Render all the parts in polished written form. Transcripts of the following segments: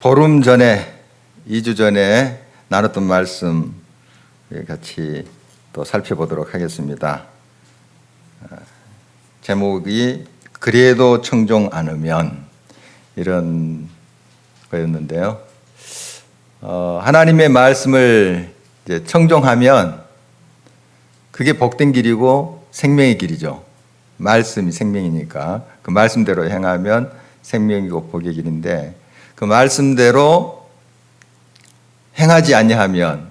보름 전에, 2주 전에 나눴던 말씀 같이 또 살펴보도록 하겠습니다. 제목이 그래도 청종 않으면, 이런 거였는데요. 하나님의 말씀을 이제 청종하면 그게 복된 길이고 생명의 길이죠. 말씀이 생명이니까 그 말씀대로 행하면 생명이고 복의 길인데, 그 말씀대로 행하지 아니하면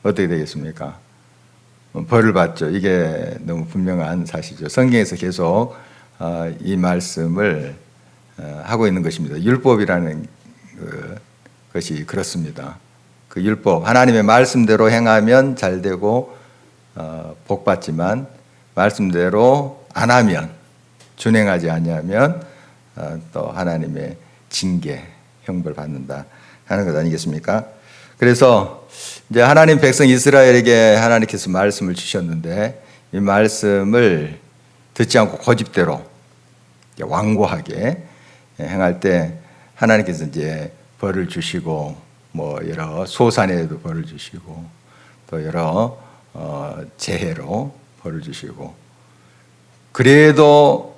어떻게 되겠습니까? 벌을 받죠. 이게 너무 분명한 사실이죠. 성경에서 계속 이 말씀을 하고 있는 것입니다. 율법이라는 것이 그렇습니다. 그 율법, 하나님의 말씀대로 행하면 잘 되고 복 받지만, 말씀대로 안 하면, 준행하지 아니하면 또 하나님의 징계, 형벌 받는다 하는 것 아니겠습니까? 그래서 이제 하나님 백성 이스라엘에게 하나님께서 말씀을 주셨는데, 이 말씀을 듣지 않고 고집대로 완고하게 행할 때 하나님께서 이제 벌을 주시고, 뭐 여러 소산에도 벌을 주시고, 또 여러 재해로 벌을 주시고, 그래도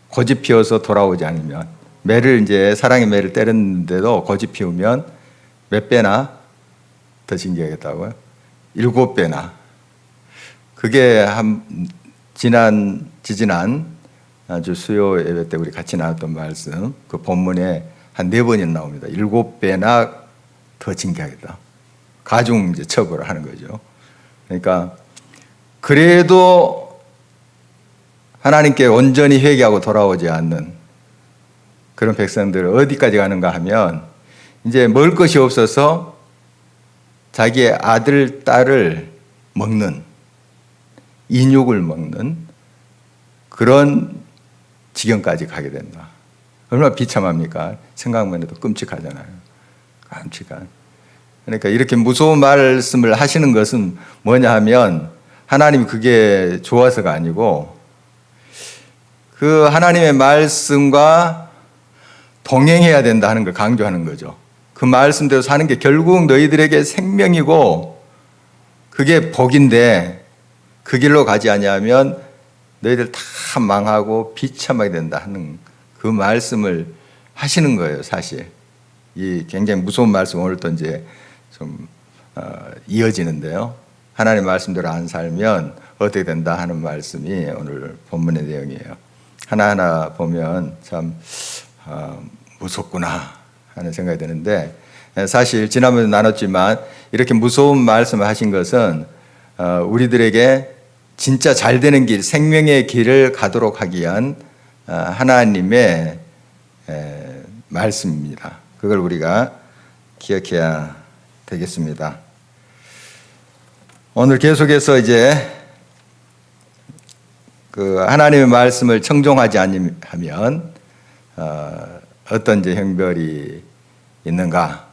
고집 피워서 돌아오지 않으면, 매를 이제 사랑의 매를 때렸는데도 고집 피우면 몇 배나 더 징계하겠다고요? 7배나. 그게 지지난 아주 수요 예배 때 우리 같이 나눴던 말씀, 그 본문에 한 4번이나 나옵니다. 7배나 더 징계하겠다. 가중 이제 처벌을 하는 거죠. 그러니까 그래도 하나님께 온전히 회개하고 돌아오지 않는 그런 백성들은 어디까지 가는가 하면, 이제 먹을 것이 없어서 자기의 아들, 딸을 먹는, 인육을 먹는 그런 지경까지 가게 된다. 얼마나 비참합니까? 생각만 해도 끔찍하잖아요. 끔찍한. 그러니까 이렇게 무서운 말씀을 하시는 것은 뭐냐 하면, 하나님이 그게 좋아서가 아니고, 그 하나님의 말씀과 동행해야 된다 하는 걸 강조하는 거죠. 그 말씀대로 사는 게 결국 너희들에게 생명이고 그게 복인데, 그 길로 가지 아니하면 너희들 다 망하고 비참하게 된다 하는 그 말씀을 하시는 거예요. 사실 이 굉장히 무서운 말씀, 오늘 또 이제 좀 이어지는데요. 하나님 말씀대로 안 살면 어떻게 된다 하는 말씀이 오늘 본문의 내용이에요. 하나하나 보면 참 무섭구나 하는 생각이 드는데, 사실 지난번에 나눴지만 이렇게 무서운 말씀을 하신 것은 우리들에게 진짜 잘 되는 길, 생명의 길을 가도록 하기 위한 하나님의 말씀입니다. 그걸 우리가 기억해야 되겠습니다. 오늘 계속해서 이제 그 하나님의 말씀을 청종하지 아니하면 어떤 이제 형벌이 있는가?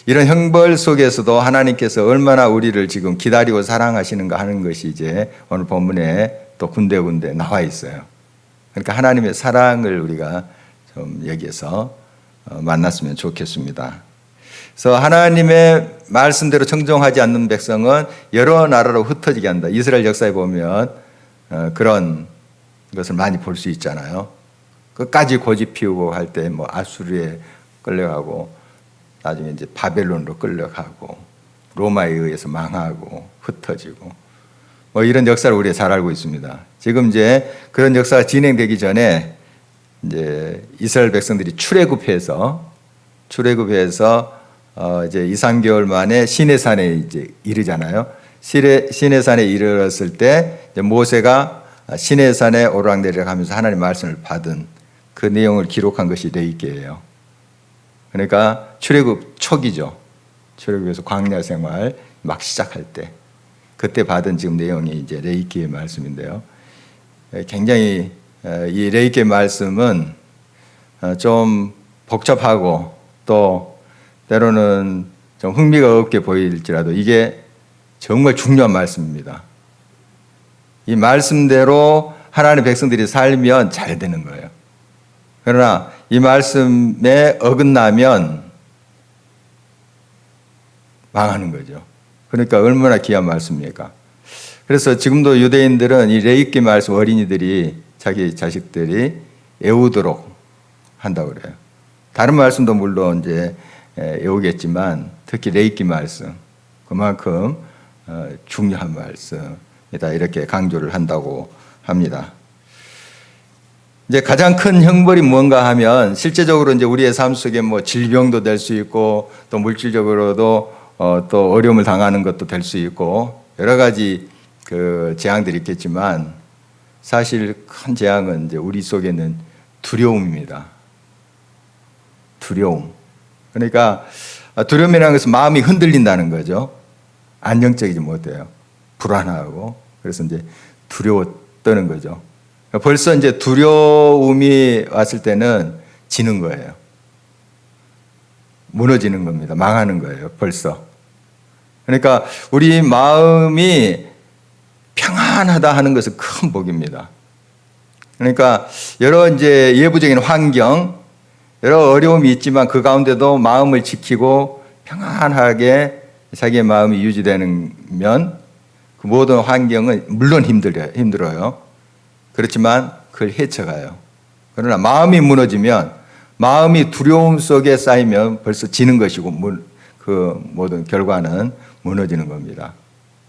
이런 형벌 속에서도 하나님께서 얼마나 우리를 지금 기다리고 사랑하시는가 하는 것이 이제 오늘 본문에 또 군데군데 나와 있어요. 그러니까 하나님의 사랑을 우리가 좀 여기에서 만났으면 좋겠습니다. 그래서 하나님의 말씀대로 청종하지 않는 백성은 여러 나라로 흩어지게 한다. 이스라엘 역사에 보면 그런 것을 많이 볼 수 있잖아요. 끝까지 고집 피우고 할 때 뭐 아수르에 끌려가고, 나중에 이제 바벨론으로 끌려가고, 로마에 의해서 망하고 흩어지고, 뭐 이런 역사를 우리가 잘 알고 있습니다. 지금 이제 그런 역사가 진행되기 전에 이제 이스라엘 백성들이 출애굽해서 이제 2, 3개월 만에 시내산에 이제 이르잖아요. 시내산에 이르렀을 때 이제 모세가 시내산에 오르락내리락 하면서 하나님의 말씀을 받은 그 내용을 기록한 것이 레위기예요. 그러니까 출애굽 초기죠. 출애굽에서 광야 생활 막 시작할 때, 그때 받은 지금 내용이 이제 레위기의 말씀인데요. 굉장히 이 레위기의 말씀은 좀 복잡하고 또 때로는 좀 흥미가 없게 보일지라도 이게 정말 중요한 말씀입니다. 이 말씀대로 하나님의 백성들이 살면 잘 되는 거예요. 그러나 이 말씀에 어긋나면 망하는 거죠. 그러니까 얼마나 귀한 말씀입니까? 그래서 지금도 유대인들은 이 레위기 말씀 어린이들이 자기 자식들이 외우도록 한다고 그래요. 다른 말씀도 물론 이제 외우겠지만 특히 레위기 말씀 그만큼 중요한 말씀이다 이렇게 강조를 한다고 합니다. 이제 가장 큰 형벌이 뭔가 하면 실제적으로 이제 우리의 삶 속에 뭐 질병도 될 수 있고 또 물질적으로도 또 어려움을 당하는 것도 될 수 있고 여러 가지 그 재앙들이 있겠지만 사실 큰 재앙은 이제 우리 속에는 두려움입니다. 두려움. 그러니까 두려움이라는 것은 마음이 흔들린다는 거죠. 안정적이지 못해요. 불안하고 그래서 이제 두려워 떠는 거죠. 벌써 이제 두려움이 왔을 때는 지는 거예요. 무너지는 겁니다. 망하는 거예요. 벌써. 그러니까 우리 마음이 평안하다 하는 것은 큰 복입니다. 그러니까 여러 이제 예부적인 환경, 여러 어려움이 있지만 그 가운데도 마음을 지키고 평안하게 자기의 마음이 유지되면 그 모든 환경은 물론 힘들어요. 그렇지만 그걸 헤쳐가요. 그러나 마음이 무너지면 마음이 두려움 속에 쌓이면 벌써 지는 것이고 그 모든 결과는 무너지는 겁니다.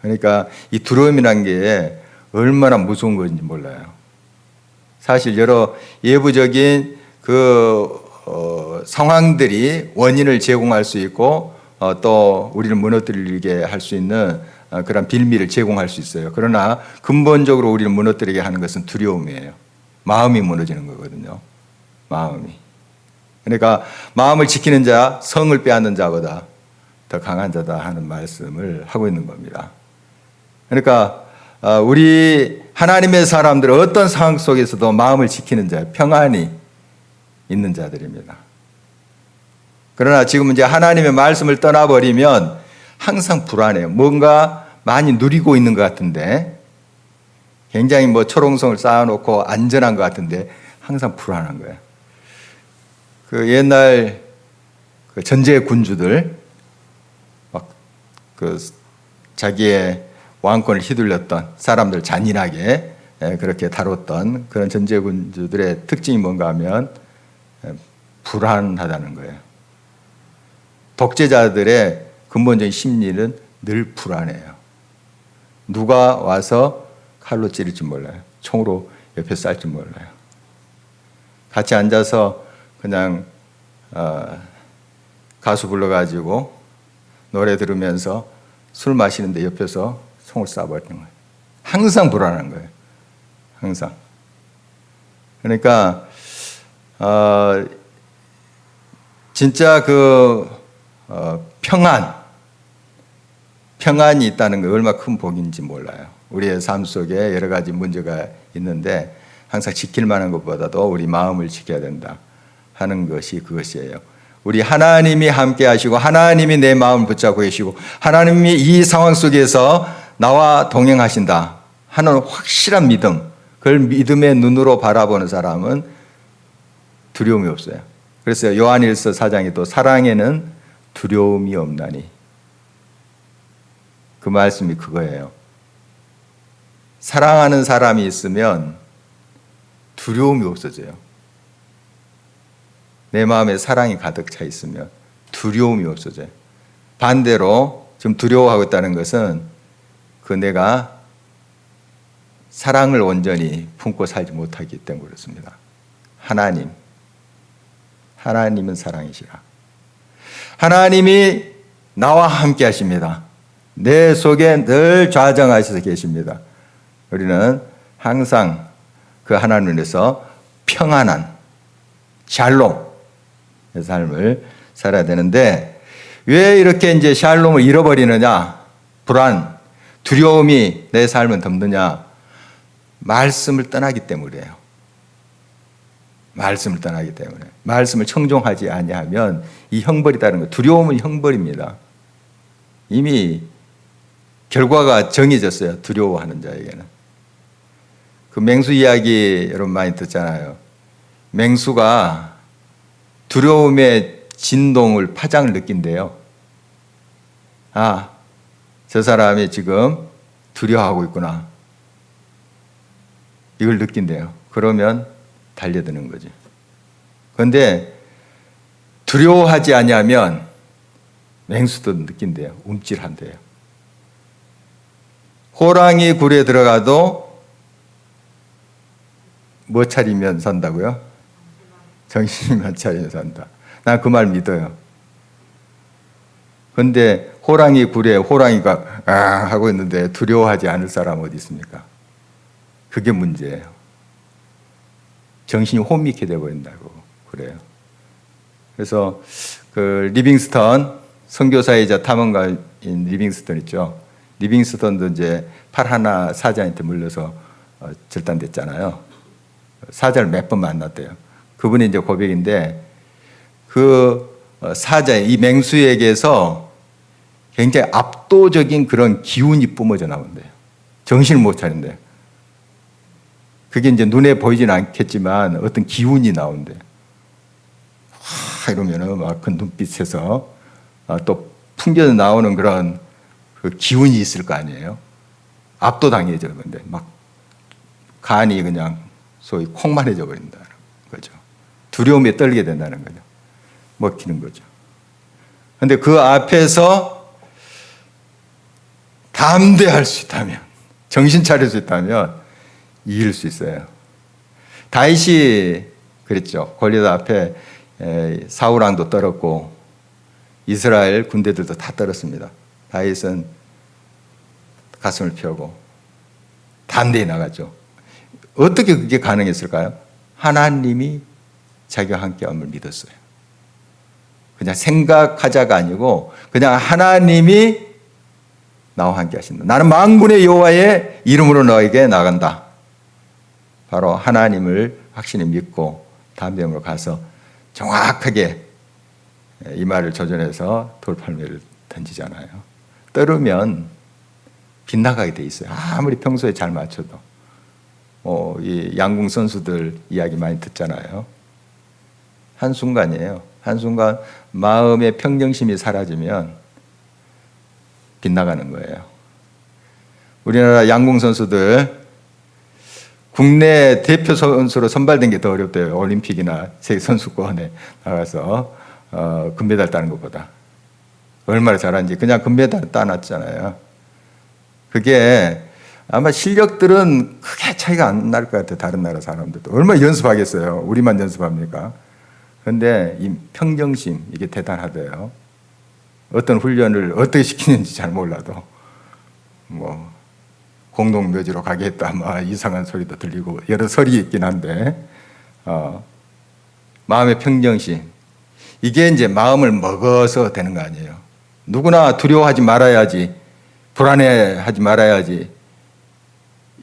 그러니까 이 두려움이라는 게 얼마나 무서운 건지 몰라요. 사실 여러 예부적인 상황들이 원인을 제공할 수 있고 또 우리를 무너뜨리게 할 수 있는 그런 빌미를 제공할 수 있어요. 그러나 근본적으로 우리를 무너뜨리게 하는 것은 두려움이에요. 마음이 무너지는 거거든요. 마음이. 그러니까 마음을 지키는 자, 성을 빼앗는 자보다 더 강한 자다 하는 말씀을 하고 있는 겁니다. 그러니까 우리 하나님의 사람들은 어떤 상황 속에서도 마음을 지키는 자, 평안이 있는 자들입니다. 그러나 지금 이제 하나님의 말씀을 떠나버리면 항상 불안해요. 뭔가 많이 누리고 있는 것 같은데 굉장히 뭐 초롱성을 쌓아놓고 안전한 것 같은데 항상 불안한 거예요. 그 옛날 그 전제 군주들 막 그 자기의 왕권을 휘둘렸던 사람들 잔인하게 그렇게 다뤘던 그런 전제 군주들의 특징이 뭔가 하면 불안하다는 거예요. 독재자들의 근본적인 심리는 늘 불안해요. 누가 와서 칼로 찌를지 몰라요. 총으로 옆에 쌀지 몰라요. 같이 앉아서 그냥 가수 불러가지고 노래 들으면서 술 마시는데 옆에서 총을 쏴버리는 거예요. 항상 불안한 거예요. 항상. 그러니까 진짜 평안이 있다는 게 얼마나 큰 복인지 몰라요. 우리의 삶 속에 여러 가지 문제가 있는데 항상 지킬 만한 것보다도 우리 마음을 지켜야 된다 하는 것이 그것이에요. 우리 하나님이 함께 하시고 하나님이 내 마음을 붙잡고 계시고 하나님이 이 상황 속에서 나와 동행하신다 하는 확실한 믿음, 그걸 믿음의 눈으로 바라보는 사람은 두려움이 없어요. 그래서 요한일서 4장에 또 사랑에는 두려움이 없나니, 그 말씀이 그거예요. 사랑하는 사람이 있으면 두려움이 없어져요. 내 마음에 사랑이 가득 차 있으면 두려움이 없어져요. 반대로 지금 두려워하고 있다는 것은 내가 사랑을 온전히 품고 살지 못하기 때문에 그렇습니다. 하나님은 사랑이시라. 하나님이 나와 함께 하십니다. 내 속에 늘 좌정하셔서 계십니다. 우리는 항상 그 하나님에서 평안한 샬롬의 삶을 살아야 되는데 왜 이렇게 이제 샬롬을 잃어버리느냐? 불안, 두려움이 내 삶을 덮느냐? 말씀을 떠나기 때문이에요. 말씀을 떠나기 때문에. 말씀을 청종하지 아니하면 이 형벌이다는 거. 두려움은 형벌입니다. 이미 결과가 정해졌어요. 두려워하는 자에게는. 그 맹수 이야기 여러분 많이 듣잖아요. 맹수가 두려움의 진동을, 파장을 느낀대요. 아, 저 사람이 지금 두려워하고 있구나. 이걸 느낀대요. 그러면 달려드는 거죠. 그런데 두려워하지 아니하면 맹수도 느낀대요. 움찔한대요. 호랑이 굴에 들어가도 뭐 차리면 산다고요? 정신만 차리면 산다. 난 그 말 믿어요. 그런데 호랑이 굴에 호랑이가 아 하고 있는데 두려워하지 않을 사람 어디 있습니까? 그게 문제예요. 정신이 혼미케 되어버린다고 그래요. 그래서 그 리빙스턴 선교사이자 탐험가인 리빙스턴 있죠. 리빙스턴도 이제 파라나 사자한테 물려서 절단됐잖아요. 사자를 몇 번 만났대요. 그분이 이제 고백인데 그 사자의 이 맹수에게서 굉장히 압도적인 그런 기운이 뿜어져 나온대요. 정신을 못 차린대요. 그게 이제 눈에 보이진 않겠지만 어떤 기운이 나온대요. 이러면은 막 그 눈빛에서 또 풍겨 나오는 그런 그 기운이 있을 거 아니에요. 압도당해져 버린데 막 간이 그냥 소위 콩만해져 버린다는 거죠. 두려움에 떨게 된다는 거죠. 먹히는 거죠. 그런데 그 앞에서 담대할 수 있다면, 정신 차릴 수 있다면 이길 수 있어요. 다윗이 그랬죠. 골리앗 앞에 사울 왕도 떨었고 이스라엘 군대들도 다 떨었습니다. 다윗은 가슴을 펴고 담대히 나갔죠. 어떻게 그게 가능했을까요? 하나님이 자기와 함께함을 믿었어요. 그냥 생각하자가 아니고 그냥 하나님이 나와 함께 하신다. 나는 만군의 여호와의 이름으로 너에게 나간다. 바로 하나님을 확신히 믿고 담대함으로 가서 정확하게 이 말을 조절해서 돌팔매를 던지잖아요. 떨으면 빗나가게 돼 있어요. 아무리 평소에 잘 맞춰도. 이 양궁 선수들 이야기 많이 듣잖아요. 한순간이에요. 한순간 마음의 평정심이 사라지면 빗나가는 거예요. 우리나라 양궁 선수들 국내 대표 선수로 선발된 게 더 어렵대요. 올림픽이나 세계 선수권에 나가서 금메달 따는 것보다. 얼마나 잘하는지 그냥 금메달 따놨잖아요. 그게 아마 실력들은 크게 차이가 안 날 것 같아요. 다른 나라 사람들도. 얼마나 연습하겠어요. 우리만 연습합니까? 그런데 이 평정심 이게 대단하대요. 어떤 훈련을 어떻게 시키는지 잘 몰라도 뭐 공동묘지로 가겠다 막 이상한 소리도 들리고 여러 설이 있긴 한데 마음의 평정심 이게 이제 마음을 먹어서 되는 거 아니에요. 누구나 두려워하지 말아야지, 불안해하지 말아야지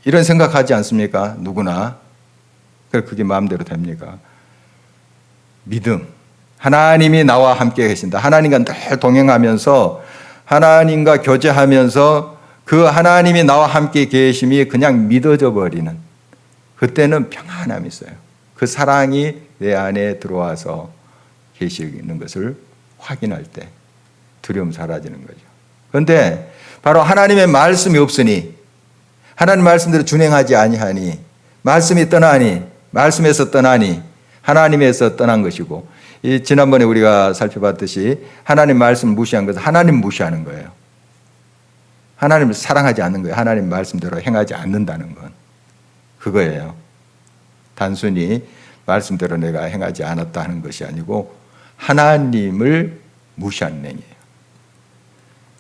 이런 생각하지 않습니까? 누구나. 그게 마음대로 됩니까? 믿음. 하나님이 나와 함께 계신다. 하나님과 늘 동행하면서 하나님과 교제하면서 그 하나님이 나와 함께 계심이 그냥 믿어져 버리는 그때는 평안함이 있어요. 그 사랑이 내 안에 들어와서 계시는 것을 확인할 때 두려움 사라지는 거죠. 그런데 바로 하나님의 말씀이 없으니 하나님 말씀대로 준행하지 아니하니 말씀이 떠나니 말씀에서 떠나니 하나님에서 떠난 것이고 지난번에 우리가 살펴봤듯이 하나님 말씀 무시한 것은 하나님 무시하는 거예요. 하나님을 사랑하지 않는 거예요. 하나님 말씀대로 행하지 않는다는 건 그거예요. 단순히 말씀대로 내가 행하지 않았다 하는 것이 아니고 하나님을 무시하는 행위예요.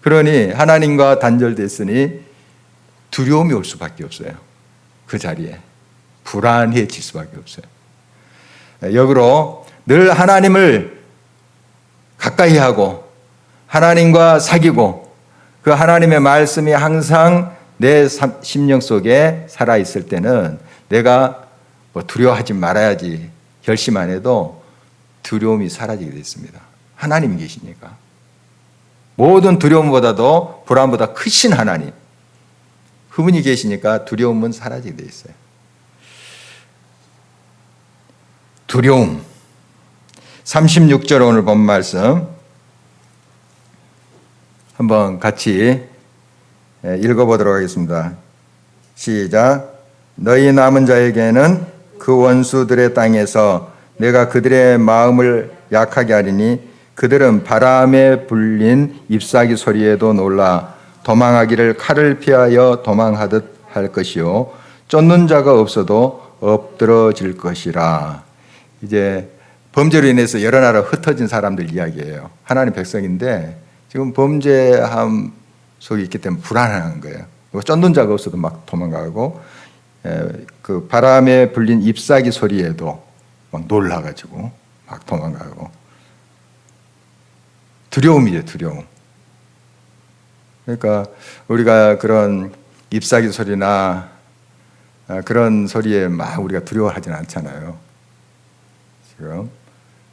그러니 하나님과 단절됐으니 두려움이 올 수밖에 없어요. 그 자리에 불안해질 수밖에 없어요. 역으로 늘 하나님을 가까이 하고 하나님과 사귀고 그 하나님의 말씀이 항상 내 심령 속에 살아있을 때는 내가 뭐 두려워하지 말아야지 결심 안 해도 두려움이 사라지게 됐습니다. 하나님이 계시니까. 모든 두려움보다도 불안보다 크신 하나님. 그분이 계시니까 두려움은 사라지게 돼 있어요. 두려움. 36절 오늘 본 말씀. 한번 같이 읽어보도록 하겠습니다. 시작. 너희 남은 자에게는 그 원수들의 땅에서 내가 그들의 마음을 약하게 하리니 그들은 바람에 불린 잎사귀 소리에도 놀라 도망하기를 칼을 피하여 도망하듯 할 것이요 쫓는 자가 없어도 엎드러질 것이라. 이제 범죄로 인해서 여러 나라 흩어진 사람들 이야기예요. 하나님 백성인데 지금 범죄함 속에 있기 때문에 불안한 거예요. 쫓는 자가 없어도 막 도망가고 그 바람에 불린 잎사귀 소리에도 막 놀라가지고 막 도망가고 두려움이죠, 두려움. 그러니까 우리가 그런 잎사귀 소리나 그런 소리에 막 우리가 두려워하지는 않잖아요. 지금.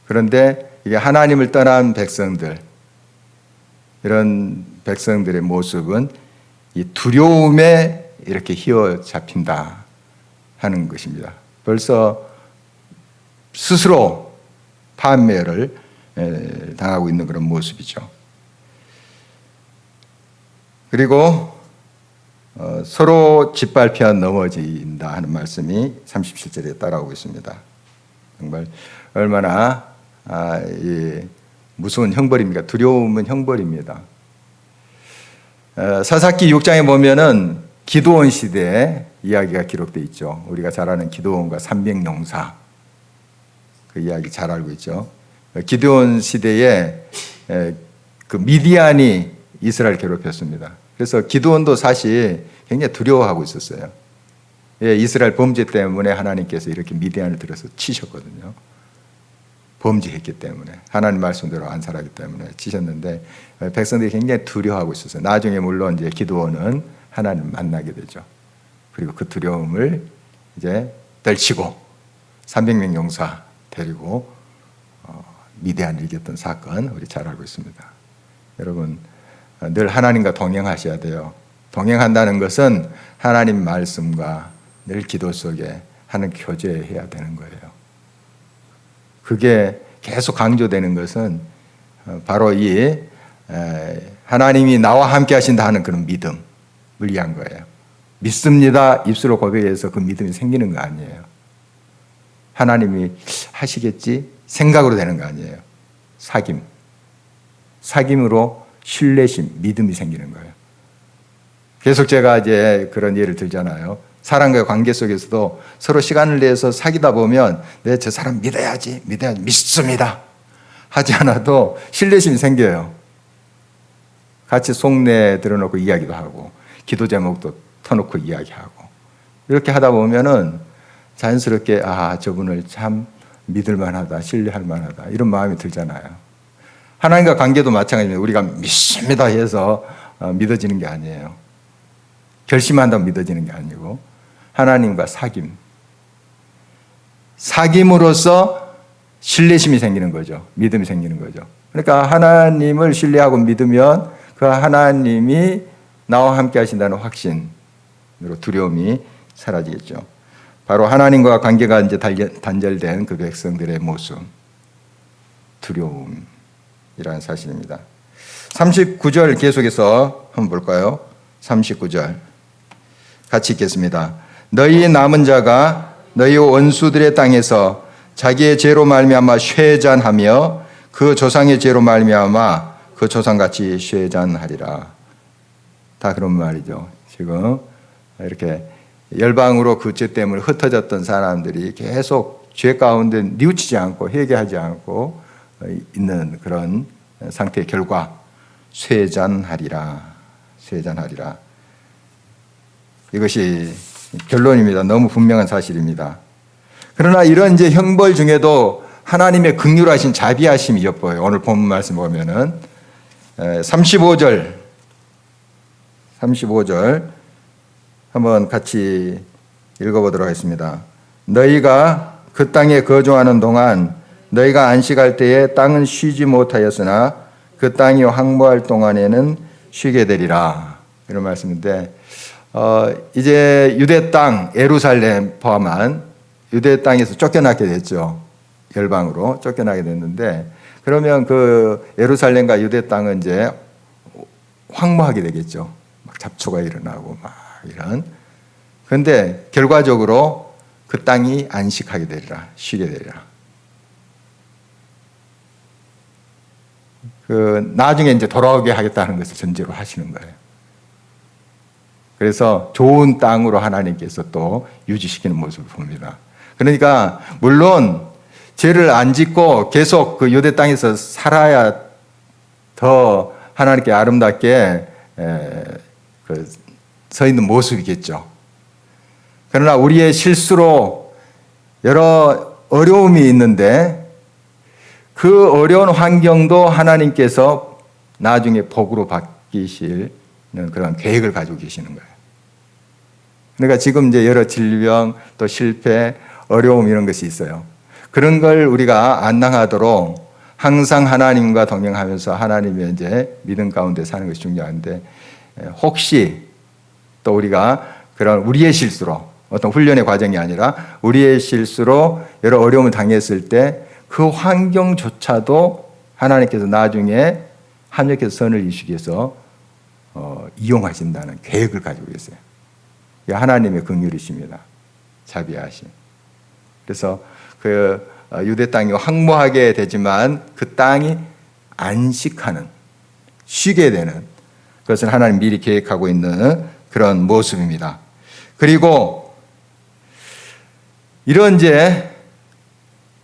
그런데 이게 하나님을 떠난 백성들, 이런 백성들의 모습은 이 두려움에 이렇게 휘어잡힌다 하는 것입니다. 벌써 스스로 파멸을 당하고 있는 그런 모습이죠. 그리고 서로 짓밟혀 넘어진다 하는 말씀이 37절에 따라오고 있습니다. 정말 얼마나 무서운 형벌입니까? 두려움은 형벌입니다. 사사기 6장에 보면은 기드온 시대의 이야기가 기록되어 있죠. 우리가 잘 아는 기드온과 300용사 그 이야기 잘 알고 있죠. 기드온 시대에 그 미디안이 이스라엘 괴롭혔습니다. 그래서 기드온도 사실 굉장히 두려워하고 있었어요. 이스라엘 범죄 때문에 하나님께서 이렇게 미디안을 들어서 치셨거든요. 범죄했기 때문에 하나님 말씀대로 안 살았기 때문에 치셨는데 백성들이 굉장히 두려워하고 있었어요. 나중에 물론 이제 기드온은 하나님 만나게 되죠. 그리고 그 두려움을 이제 떨치고 300명 용사 데리고 미디안을 이겼던 사건 우리 잘 알고 있습니다. 여러분 늘 하나님과 동행하셔야 돼요. 동행한다는 것은 하나님 말씀과 늘 기도 속에 하는 교제해야 되는 거예요. 그게 계속 강조되는 것은 바로 이 하나님이 나와 함께 하신다 하는 그런 믿음을 위한 거예요. 믿습니다. 입술로 고백해서 그 믿음이 생기는 거 아니에요. 하나님이 하시겠지 생각으로 되는 거 아니에요. 사귐으로 신뢰심, 믿음이 생기는 거예요. 계속 제가 이제 그런 예를 들잖아요. 사람과의 관계 속에서도 서로 시간을 내서 사귀다 보면 내 저 사람 믿어야지, 믿습니다 하지 않아도 신뢰심이 생겨요. 같이 속내 드러놓고 이야기도 하고 기도 제목도 터놓고 이야기하고 이렇게 하다 보면은 자연스럽게 저분을 참 믿을 만하다, 신뢰할 만하다 이런 마음이 들잖아요. 하나님과 관계도 마찬가지입니다. 우리가 믿습니다 해서 믿어지는 게 아니에요. 결심한다고 믿어지는 게 아니고 하나님과 사귐으로써 신뢰심이 생기는 거죠. 믿음이 생기는 거죠. 그러니까 하나님을 신뢰하고 믿으면 그 하나님이 나와 함께 하신다는 확신으로 두려움이 사라지겠죠. 바로 하나님과 관계가 이제 단절된 그 백성들의 모습, 두려움이라는 사실입니다. 39절 계속해서 한번 볼까요? 39절 같이 읽겠습니다. 너희 남은 자가 너희 원수들의 땅에서 자기의 죄로 말미암아 쇠잔하며 그 조상의 죄로 말미암아 그 조상같이 쇠잔하리라. 다 그런 말이죠. 지금 이렇게 열방으로 그 죄 때문에 흩어졌던 사람들이 계속 죄 가운데 뉘우치지 않고 회개하지 않고 있는 그런 상태의 결과 쇠잔하리라. 이것이 결론입니다. 너무 분명한 사실입니다. 그러나 이런 이제 형벌 중에도 하나님의 긍휼하신 자비하심이 엿보여요. 오늘 본문 말씀 보면은 35절 한번 같이 읽어보도록 하겠습니다. 너희가 그 땅에 거주하는 동안 너희가 안식할 때에 땅은 쉬지 못하였으나 그 땅이 황무할 동안에는 쉬게 되리라. 이런 말씀인데 이제 유대 땅 예루살렘 포함한 유대 땅에서 쫓겨나게 됐죠. 열방으로 쫓겨나게 됐는데 그러면 그 예루살렘과 유대 땅은 이제 황무하게 되겠죠. 막 잡초가 일어나고 막 이런. 그런데 결과적으로 그 땅이 안식하게 되리라, 쉬게 되리라. 나중에 이제 돌아오게 하겠다는 것을 전제로 하시는 거예요. 그래서 좋은 땅으로 하나님께서 또 유지시키는 모습을 봅니다. 그러니까 물론 죄를 안 짓고 계속 그 유대 땅에서 살아야 더 하나님께 아름답게 서 있는 모습이겠죠. 그러나 우리의 실수로 여러 어려움이 있는데 그 어려운 환경도 하나님께서 나중에 복으로 바뀌시는 그런 계획을 가지고 계시는 거예요. 그러니까 지금 이제 여러 질병, 또 실패, 어려움 이런 것이 있어요. 그런 걸 우리가 안 당하도록 항상 하나님과 동행하면서 하나님의 이제 믿음 가운데 사는 것이 중요한데, 혹시 또 우리가 그런 우리의 실수로, 어떤 훈련의 과정이 아니라 우리의 실수로 여러 어려움을 당했을 때 그 환경조차도 하나님께서 나중에 합력해서 선을 이루시기 위해서 이용하신다는 계획을 가지고 계세요. 이게 하나님의 긍휼이십니다. 자비하심. 그래서 그 유대 땅이 황무하게 되지만 그 땅이 안식하는, 쉬게 되는 그것을 하나님 미리 계획하고 있는 그런 모습입니다. 그리고 이런 이제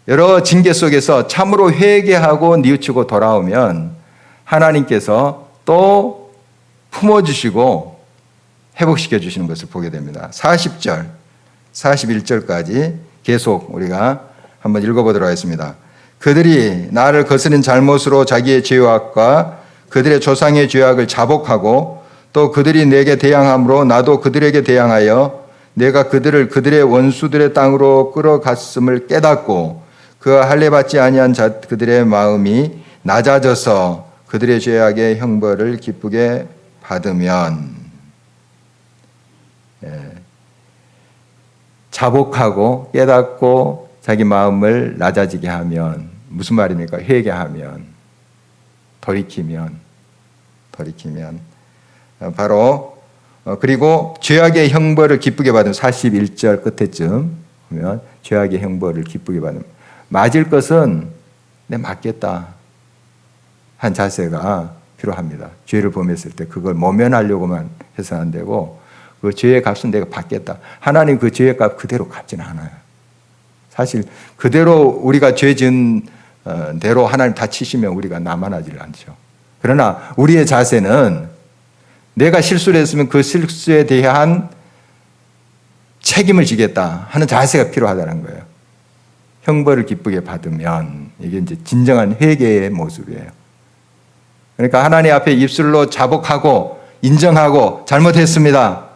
여러 징계 속에서 참으로 회개하고 뉘우치고 돌아오면 하나님께서 또 품어주시고 회복시켜 주시는 것을 보게 됩니다. 40절, 41절까지 계속 우리가 한번 읽어보도록 하겠습니다. 그들이 나를 거스린 잘못으로 자기의 죄악과 그들의 조상의 죄악을 자복하고 또 그들이 내게 대항함으로 나도 그들에게 대항하여 내가 그들을 그들의 원수들의 땅으로 끌어갔음을 깨닫고 그 할례 받지 아니한 그들의 마음이 낮아져서 그들의 죄악의 형벌을 기쁘게 받으면, 자복하고 깨닫고 자기 마음을 낮아지게 하면 무슨 말입니까? 회개하면, 돌이키면 바로 그리고 죄악의 형벌을 기쁘게 받으면 41절 끝에쯤 보면 죄악의 형벌을 기쁘게 받으면, 맞을 것은 내 맞겠다 한 자세가 필요합니다. 죄를 범했을 때 그걸 모면하려고만 해서는 안 되고 그 죄의 값은 내가 받겠다. 하나님 그 죄의 값 그대로 갚지는 않아요. 사실 그대로 우리가 죄 지은 대로 하나님 다 치시면 우리가 남아나질 않죠. 그러나 우리의 자세는 내가 실수를 했으면 그 실수에 대한 책임을 지겠다 하는 자세가 필요하다는 거예요. 형벌을 기쁘게 받으면 이게 이제 진정한 회개의 모습이에요. 그러니까 하나님 앞에 입술로 자복하고 인정하고 잘못했습니다.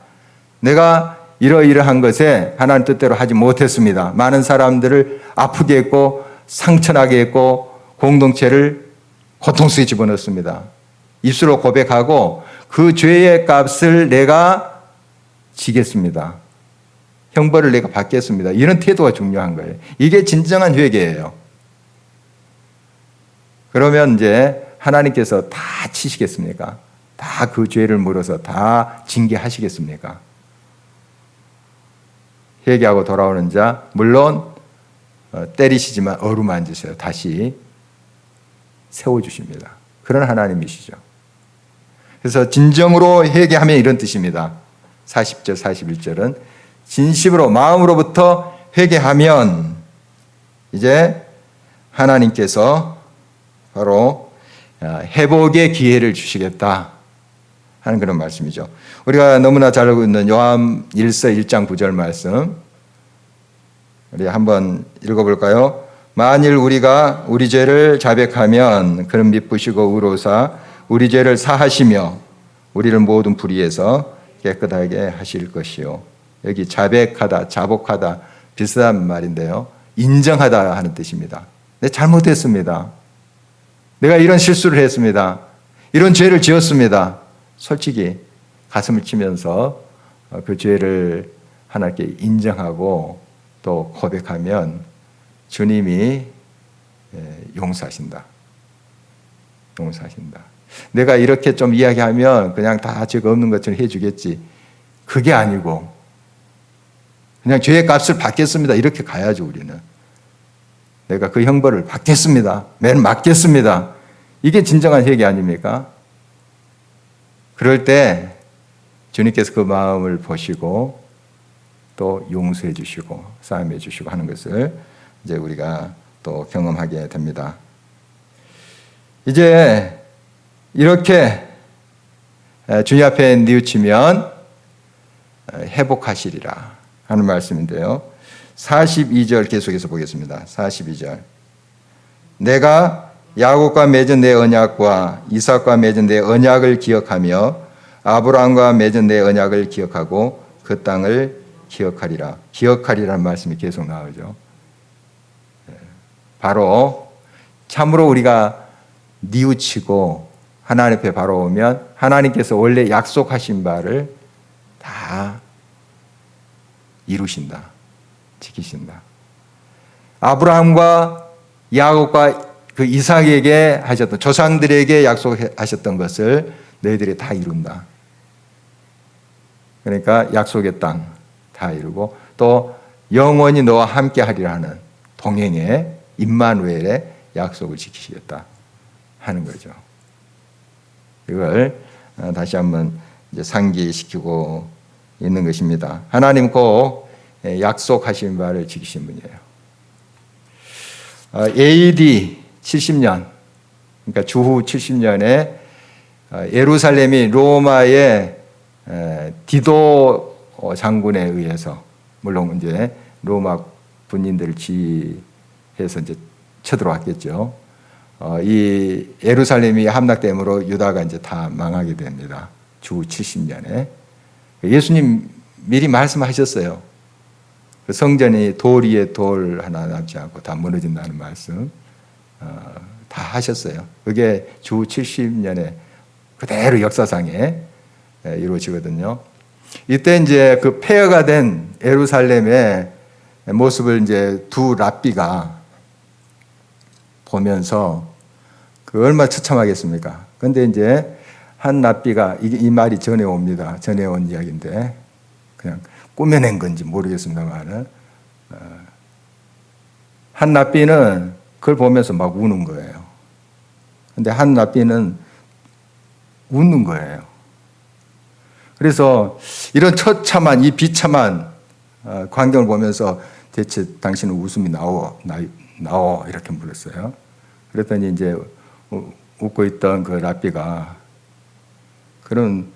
내가 이러이러한 것에 하나님 뜻대로 하지 못했습니다. 많은 사람들을 아프게 했고 상처나게 했고 공동체를 고통 속에 집어넣습니다. 입술로 고백하고 그 죄의 값을 내가 지겠습니다. 형벌을 내가 받겠습니다. 이런 태도가 중요한 거예요. 이게 진정한 회개예요. 그러면 이제 하나님께서 다 치시겠습니까? 다 그 죄를 물어서 다 징계하시겠습니까? 회개하고 돌아오는 자, 물론 때리시지만 어루만지세요. 다시 세워주십니다. 그런 하나님이시죠. 그래서 진정으로 회개하면 이런 뜻입니다. 40절, 41절은 진심으로 마음으로부터 회개하면 이제 하나님께서 바로 회복의 기회를 주시겠다 하는 그런 말씀이죠. 우리가 너무나 잘 알고 있는 요한 1서 1장 9절 말씀 우리 한번 읽어볼까요? 만일 우리가 우리 죄를 자백하면 그는 미쁘시고 의로우사 우리 죄를 사하시며 우리를 모든 불의에서 깨끗하게 하실 것이요. 여기 자백하다, 자복하다 비슷한 말인데요. 인정하다 하는 뜻입니다. 내가 잘못했습니다. 내가 이런 실수를 했습니다. 이런 죄를 지었습니다. 솔직히 가슴을 치면서 그 죄를 하나님께 인정하고 또 고백하면 주님이 용서하신다. 용서하신다. 내가 이렇게 좀 이야기하면 그냥 다 죄가 없는 것처럼 해주겠지. 그게 아니고 그냥 죄의 값을 받겠습니다. 이렇게 가야죠, 우리는. 내가 그 형벌을 받겠습니다. 맨 맞겠습니다. 이게 진정한 회개 아닙니까? 그럴 때 주님께서 그 마음을 보시고 또 용서해 주시고 싸움해 주시고 하는 것을 이제 우리가 또 경험하게 됩니다. 이제 이렇게 주님 앞에 뉘우치면 회복하시리라 하는 말씀인데요. 42절 계속해서 보겠습니다. 42절. 내가 야곱과 맺은 내 언약과 이삭과 맺은 내 언약을 기억하며 아브라함과 맺은 내 언약을 기억하고 그 땅을 기억하리라. 기억하리라는 말씀이 계속 나오죠. 바로 참으로 우리가 뉘우치고 하나님 앞에 바로 오면 하나님께서 원래 약속하신 바를 다 이루신다. 지키신다. 아브라함과 야곱과 그 이삭에게 하셨던 조상들에게 약속하셨던 것을 너희들이 다 이룬다. 그러니까 약속의 땅 다 이루고 또 영원히 너와 함께 하리라 하는 동행의 임마누엘의 약속을 지키시겠다 하는 거죠. 이걸 다시 한번 이제 상기시키고 있는 것입니다. 하나님 꼭 약속하신 바를 지키신 분이에요. AD 70년, 그러니까 주후 70년에 예루살렘이 로마의 디도 장군에 의해서, 물론 이제 로마 군인들을 지휘해서 이제 쳐들어왔겠죠. 이 예루살렘이 함락됨으로 유다가 이제 다 망하게 됩니다. 주후 70년에. 예수님 미리 말씀하셨어요. 성전이 돌 위에 돌 하나 남지 않고 다 무너진다는 말씀 다 하셨어요. 그게 주후 70년에 그대로 역사상에 이루어지거든요. 이때 이제 그 폐허가 된 예루살렘의 모습을 이제 두 랍비가 보면서 그 얼마나 처참하겠습니까? 근데 이제 한 랍비가 이 말이 전해옵니다. 전해온 이야기인데 그냥 꾸며낸 건지 모르겠습니다만 한 랍비는 그걸 보면서 막 우는 거예요. 근데 한 랍비는 웃는 거예요. 그래서 이런 처참한 이 비참한 광경을 보면서 대체 당신은 웃음이 나오 이렇게 물었어요. 그랬더니 이제 웃고 있던 그 랍비가 그럼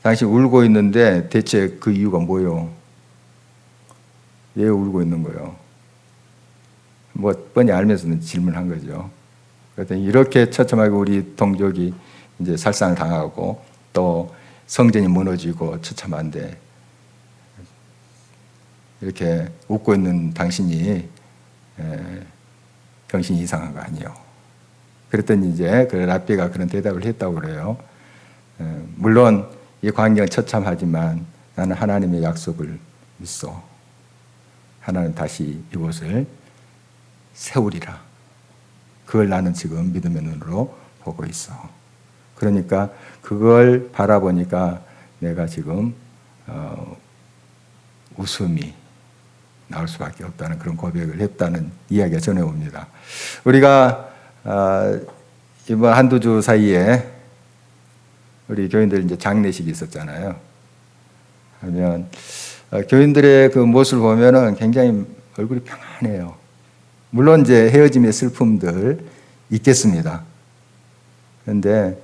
당신 울고 있는데 대체 그 이유가 뭐요? 왜 울고 있는 거요? 뭐 뻔히 알면서는 질문한 거죠. 그랬더니 이렇게 처참하게 우리 동족이 이제 살상을 당하고 또 성전이 무너지고 처참한데 이렇게 웃고 있는 당신이 정신이 이상한 거 아니에요? 그랬더니 이제 그 랍비가 그런 대답을 했다고 그래요. 물론 이 광경은 처참하지만 나는 하나님의 약속을 믿어. 하나님 다시 이곳을 세우리라. 그걸 나는 지금 믿음의 눈으로 보고 있어. 그러니까 그걸 바라보니까 내가 지금 웃음이 나올 수밖에 없다는 그런 고백을 했다는 이야기가 전해옵니다. 우리가 이번 한두 주 사이에 우리 교인들 이제 장례식이 있었잖아요. 하면 교인들의 그 모습을 보면은 굉장히 얼굴이 평안해요. 물론 이제 헤어짐의 슬픔들 있겠습니다. 그런데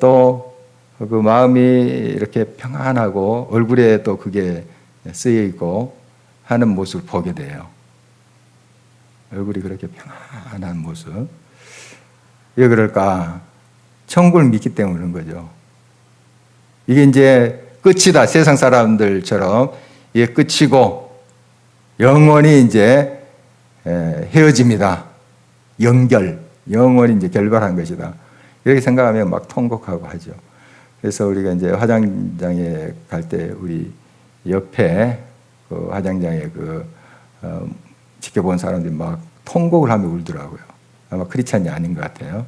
또 그 마음이 이렇게 평안하고 얼굴에 또 그게 쓰여 있고 하는 모습을 보게 돼요. 얼굴이 그렇게 평안한 모습. 왜 그럴까? 천국을 믿기 때문에 그런 거죠. 이게 이제 끝이다. 세상 사람들처럼 이게 끝이고 영원히 이제 헤어집니다. 영원히 이제 결발한 것이다. 이렇게 생각하면 막 통곡하고 하죠. 그래서 우리가 이제 화장장에 갈 때 우리 옆에 그 화장장에 지켜본 사람들이 막 통곡을 하며 울더라고요. 아마 크리스찬이 아닌 것 같아요.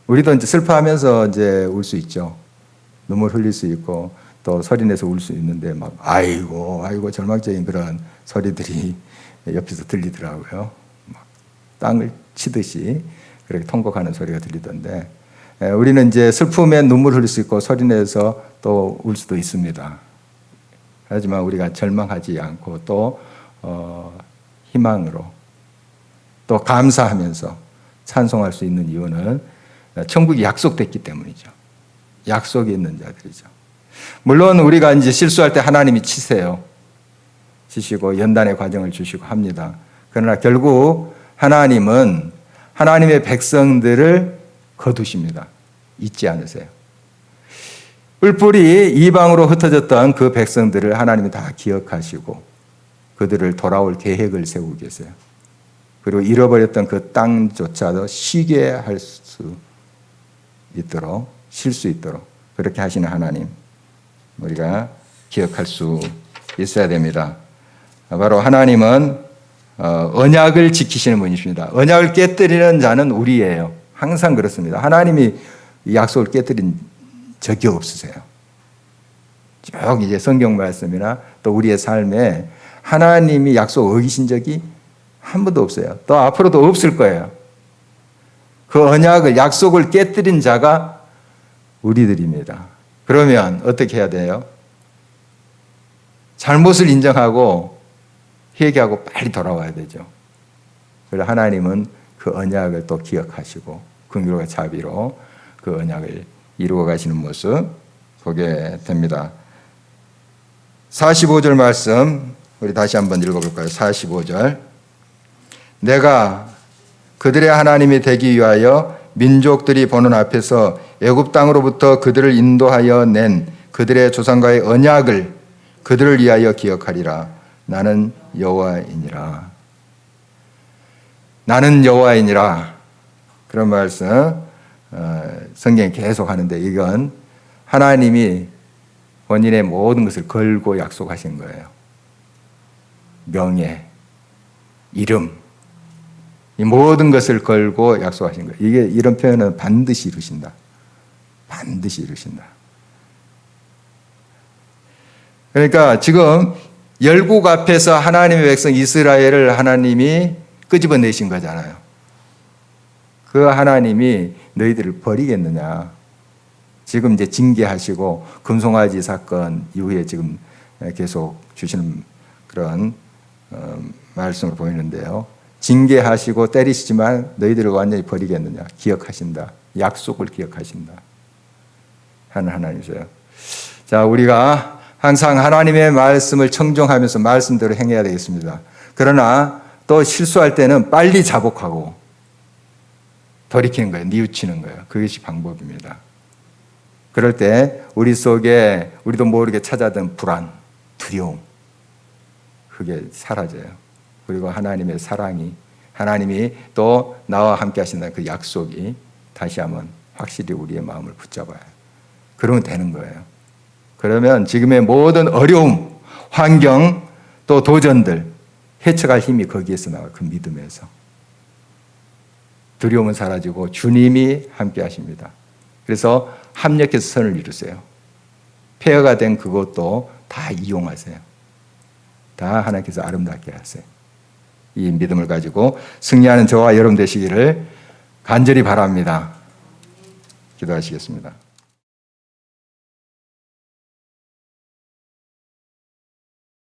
우리도 이제 슬퍼하면서 이제 울 수 있죠. 눈물 흘릴 수 있고 또 소리 내서 울 수 있는데 막 아이고 아이고 절망적인 그런 소리들이 옆에서 들리더라고요. 막 땅을 치듯이 그렇게 통곡하는 소리가 들리던데 우리는 이제 슬픔에 눈물 흘릴 수 있고 소리 내서 또 울 수도 있습니다. 하지만 우리가 절망하지 않고 또 희망으로 또 감사하면서 찬송할 수 있는 이유는 천국이 약속됐기 때문이죠. 약속이 있는 자들이죠. 물론 우리가 이제 실수할 때 하나님이 치세요. 치시고 연단의 과정을 주시고 합니다. 그러나 결국 하나님은 하나님의 백성들을 거두십니다. 잊지 않으세요. 뿔뿔이 이방으로 흩어졌던 그 백성들을 하나님이 다 기억하시고 그들을 돌아올 계획을 세우고 계세요. 그리고 잃어버렸던 그 땅조차도 쉬게 할 수 있도록 쉴 수 있도록 그렇게 하시는 하나님 우리가 기억할 수 있어야 됩니다. 바로 하나님은 언약을 지키시는 분이십니다. 언약을 깨뜨리는 자는 우리예요. 항상 그렇습니다. 하나님이 약속을 깨뜨린 적이 없으세요. 쭉 이제 성경 말씀이나 또 우리의 삶에 하나님이 약속 어기신 적이 한 번도 없어요. 또 앞으로도 없을 거예요. 그 언약을 약속을 깨뜨린 자가 우리들입니다. 그러면 어떻게 해야 돼요? 잘못을 인정하고 회개하고 빨리 돌아와야 되죠. 그래서 하나님은 그 언약을 또 기억하시고 긍휼과 자비로 그 언약을 이루어 가시는 모습 보게 됩니다. 45절 말씀 우리 다시 한번 읽어볼까요? 45절 내가 그들의 하나님이 되기 위하여 민족들이 보는 앞에서 애굽 땅으로부터 그들을 인도하여 낸 그들의 조상과의 언약을 그들을 위하여 기억하리라. 나는 여호와이니라. 나는 여호와이니라. 그런 말씀 성경이 계속 하는데 이건 하나님이 본인의 모든 것을 걸고 약속하신 거예요. 명예, 이름, 이 모든 것을 걸고 약속하신 거예요. 이게 이런 표현은 반드시 이루신다. 반드시 이루신다. 그러니까 지금 열국 앞에서 하나님의 백성 이스라엘을 하나님이 끄집어내신 거잖아요. 그 하나님이 너희들을 버리겠느냐. 지금 이제 징계하시고 금송아지 사건 이후에 지금 계속 주시는 그런 말씀을 보이는데요. 징계하시고 때리시지만 너희들을 완전히 버리겠느냐. 기억하신다. 약속을 기억하신다. 하는 하나님이세요. 자, 우리가 항상 하나님의 말씀을 청종하면서 말씀대로 행해야 되겠습니다. 그러나 또 실수할 때는 빨리 자복하고 돌이키는 거예요. 뉘우치는 거예요. 그것이 방법입니다. 그럴 때 우리 속에 우리도 모르게 찾아든 불안, 두려움 그게 사라져요. 그리고 하나님의 사랑이 하나님이 또 나와 함께 하신다는 그 약속이 다시 한번 확실히 우리의 마음을 붙잡아요. 그러면 되는 거예요. 그러면 지금의 모든 어려움, 환경, 또 도전들 헤쳐갈 힘이 거기에서 나와요. 그 믿음에서. 두려움은 사라지고 주님이 함께 하십니다. 그래서 합력해서 선을 이루세요. 폐허가 된 그것도 다 이용하세요. 다 하나님께서 아름답게 하세요. 이 믿음을 가지고 승리하는 저와 여러분 되시기를 간절히 바랍니다. 기도하시겠습니다.